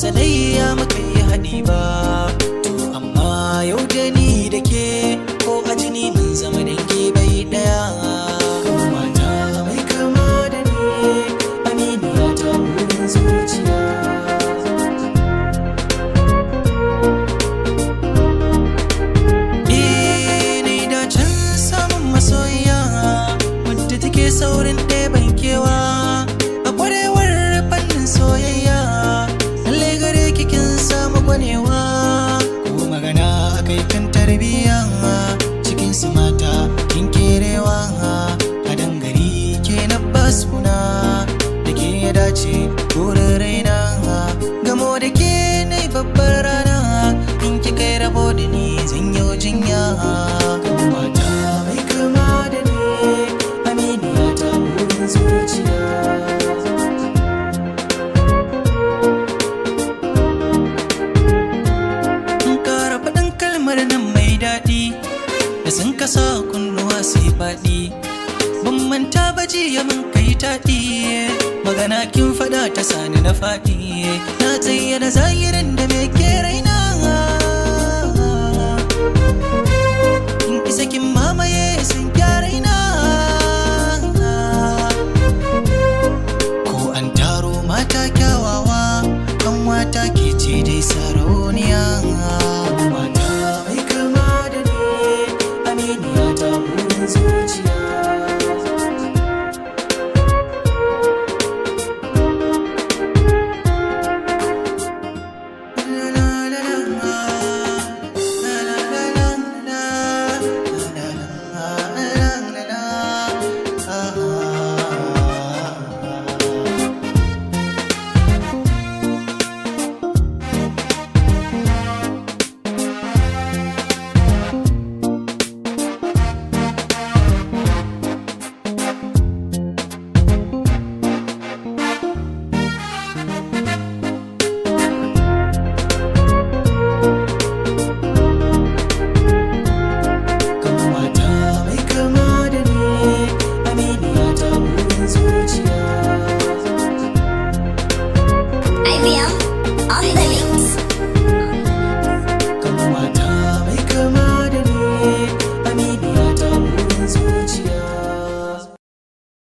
sanayya muka yi haɗi ba. To amma yau da ni da ke ko a jini mun zama dangi bai ɗaya. Mata mai kama da ni aminiya ta wurin zuciya. Ni da can samun masoyiya wadda take saurin ɗeban kewa a ƙwarewar fannin soyayya. Lallai gare ki kin samu gwanewa ko magana akai kan tarbiyya. Cikin su mata kin kerewa a dangari ke na basuna da ke ya dace wurin raina. Gamo da ke na babbar rana in ki kai rabo da ni zan yi jinya. Mata mai kama da ni aminiya ta wurin zuciya. Ƙara faɗin kalmar nan mai daɗi da sun kasa kunnuwa su yi faɗi. Ban manta ba jiya mun kai taɗi, magana kin faɗa ta sani na faɗi. Na zayyana zahirin da me ke raina. In isa kin mamaye sun gyara ina. Ko an taro mata kyawawa kan wata ke ce dai sarauniya. Mata mai kama da ni aminiya ta wurin zuciya. IBM